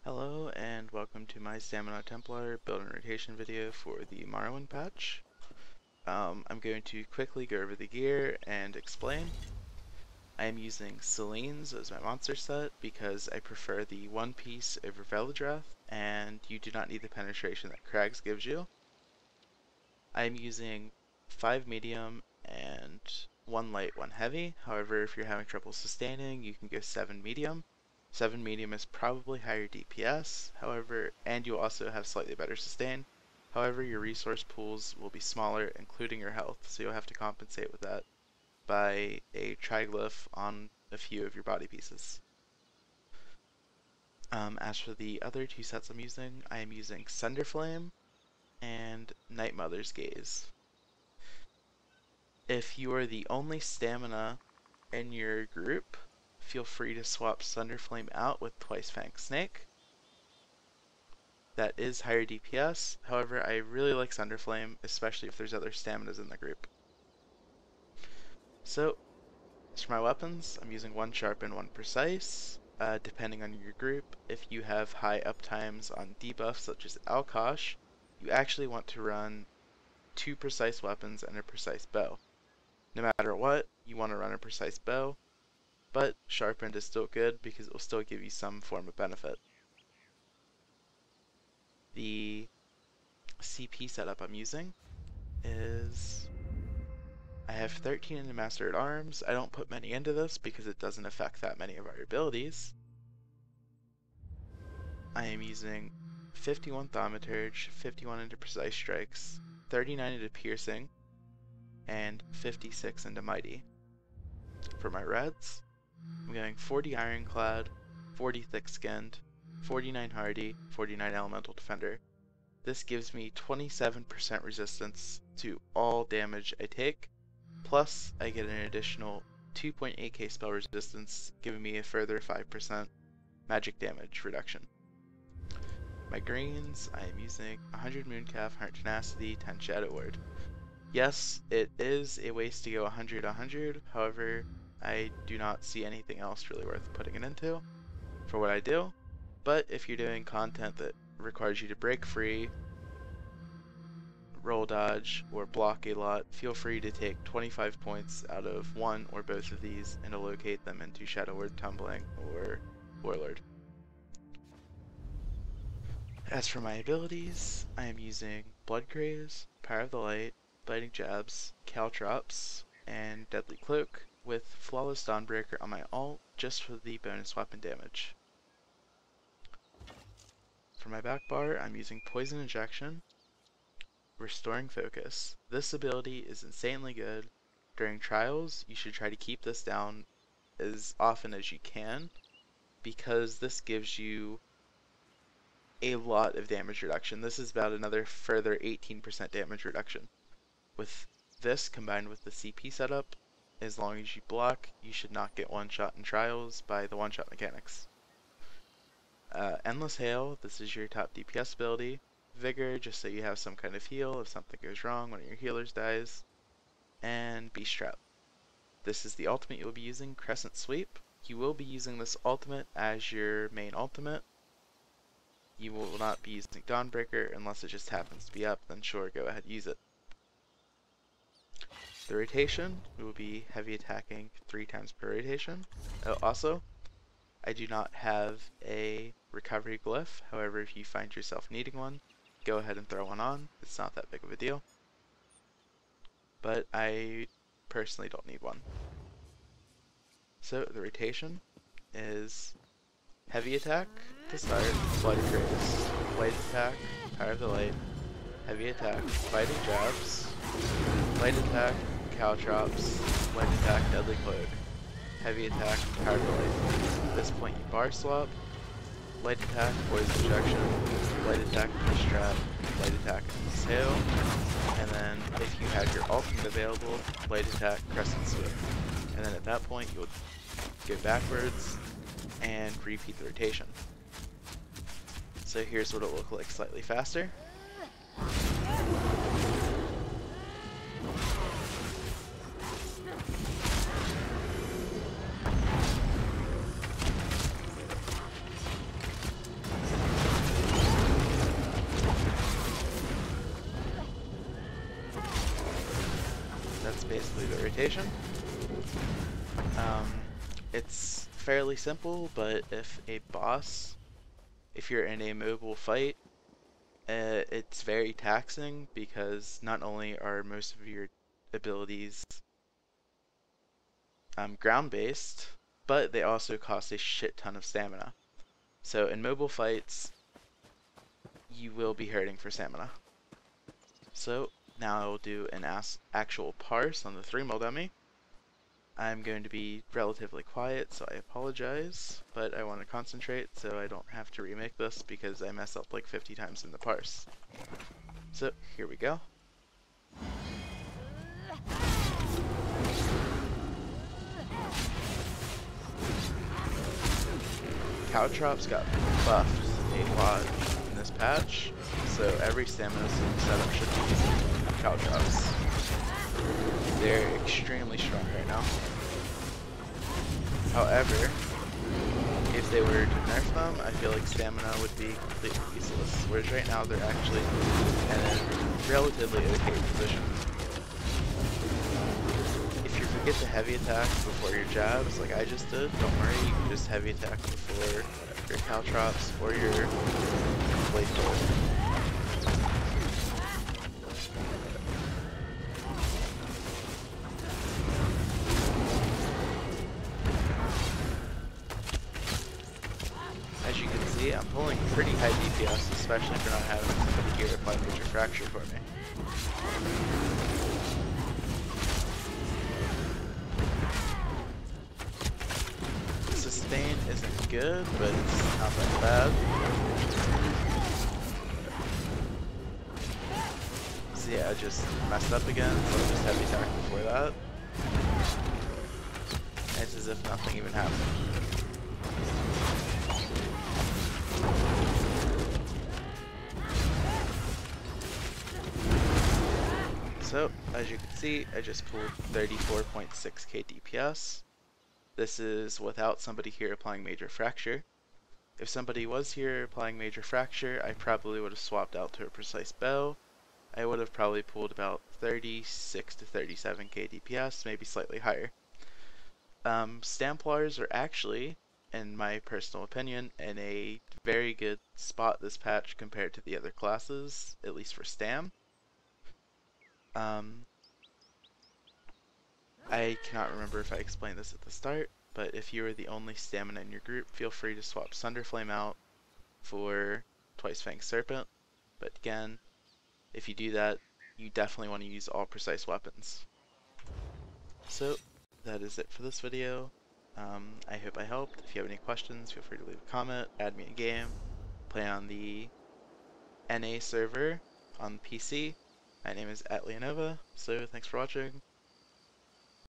Hello and welcome to my Stamina Templar build and rotation video for the Morrowind patch. I'm going to quickly go over the gear and explain. I am using Selene's as my monster set because I prefer the one piece over Veladrath and you do not need the penetration that Crags gives you. I am using 5 medium and 1 light, 1 heavy. However, if you're having trouble sustaining, you can go 7 medium. 7 medium is probably higher DPS, however, and you'll also have slightly better sustain. However, your resource pools will be smaller, including your health, so you'll have to compensate with that by a triglyph on a few of your body pieces. As for the other 2 sets I am using Sunderflame and Night Mother's Gaze. If you are the only stamina in your group, feel free to swap Sunderflame out with Twice Fanged Snake. That is higher DPS, however I really like Sunderflame, especially if there's other staminas in the group. So, as for my weapons, I'm using 1 sharp and 1 precise. Depending on your group, if you have high uptimes on debuffs such as Alkosh, you actually want to run 2 precise weapons and a precise bow. No matter what, you want to run a precise bow, but sharpened is still good because it will still give you some form of benefit. The CP setup I'm using is I have 13 in the Master at Arms. I don't put many into this because it doesn't affect that many of our abilities. I am using 51 Thaumaturge, 51 into Precise Strikes, 39 into Piercing, and 56 into Mighty. For my reds, I'm going 40 Ironclad, 40 Thick-Skinned, 49 Hardy, 49 Elemental Defender. This gives me 27% resistance to all damage I take, plus I get an additional 2.8k spell resistance, giving me a further 5% magic damage reduction. My greens, I am using 100 Mooncalf, 100 Tenacity, 10 Shadow Ward. Yes, it is a waste to go 100-100, however, I do not see anything else really worth putting it into for what I do. But if you're doing content that requires you to break free, roll dodge, or block a lot, feel free to take 25 points out of one or both of these and allocate them into Shadow Word, Tumbling, or Warlord. As for my abilities, I am using Blood Craze, Power of the Light, Biting Jabs, Caltrops, and Deadly Cloak, with Flawless Dawnbreaker on my ult just for the bonus weapon damage. For my back bar, I'm using Poison Injection, Restoring Focus. This ability is insanely good. During trials, you should try to keep this down as often as you can, because this gives you a lot of damage reduction. This is about another further 18% damage reduction. With this combined with the CP setup, as long as you block, you should not get one-shot in trials by the one-shot mechanics. Endless Hail, this is your top DPS ability. Vigor, just so you have some kind of heal if something goes wrong, one of your healers dies. And Beast Trap. This is the ultimate you'll be using, Crescent Sweep. You will be using this ultimate as your main ultimate. You will not be using Dawnbreaker unless it just happens to be up, then sure, go ahead and use it. The rotation, we will be heavy attacking 3 times per rotation. Also, I do not have a recovery glyph, however if you find yourself needing one, go ahead and throw one on. It's not that big of a deal. But I personally don't need one. So the rotation is heavy attack to start, Blood Craze, light attack, Power of the Light, heavy attack, Biting Jabs, light attack, Caltrops, light attack, Deadly Cloak, heavy attack, Power of the Light. At this point you bar swap, light attack, Poison Injection, light attack, Beast Trap, light attack, Endless Hail, and then if you have your ultimate available, light attack, Crescent Sweep. And then at that point you would go backwards and repeat the rotation. So here's what it will look like slightly faster. rotation. It's fairly simple, but if you're in a mobile fight, it's very taxing because not only are most of your abilities ground-based, but they also cost a shit ton of stamina. So in mobile fights, you will be hurting for stamina. So now I will do an actual parse on the 3-mil dummy. I'm going to be relatively quiet, so I apologize, but I want to concentrate so I don't have to remake this because I mess up like 50 times in the parse. So here we go. Caltrops got buffed a lot in this patch, so every stamina setup should be using Caltrops. They're extremely strong right now. However, if they were to nerf them, I feel like stamina would be completely useless. Whereas right now they're actually in a relatively okay position. If you forget to heavy attack before your jabs, like I just did, don't worry, you can just heavy attack before your Caltrops or your blade thrower. As you can see, I'm pulling pretty high DPS, especially for not having somebody here apply major fracture for me. Sustain isn't good, but it's not that bad. So yeah, I just messed up again, so I just heavy attack before that. It's as if nothing even happened. So, as you can see, I just pulled 34.6k DPS. This is without somebody here applying major fracture. If somebody was here applying major fracture, I probably would have swapped out to a precise bow. I would have probably pulled about 36 to 37k DPS, maybe slightly higher. Templars are actually, in my personal opinion, in a very good spot this patch compared to the other classes, at least for Stam. I cannot remember if I explained this at the start, but if you are the only stamina in your group, feel free to swap Sunderflame out for Twice Fanged Serpent. But again, if you do that, you definitely want to use all precise weapons. So that is it for this video. I hope I helped. If you have any questions, feel free to leave a comment, add me in game, play on the NA server on PC. My name is @Leonova, so thanks for watching.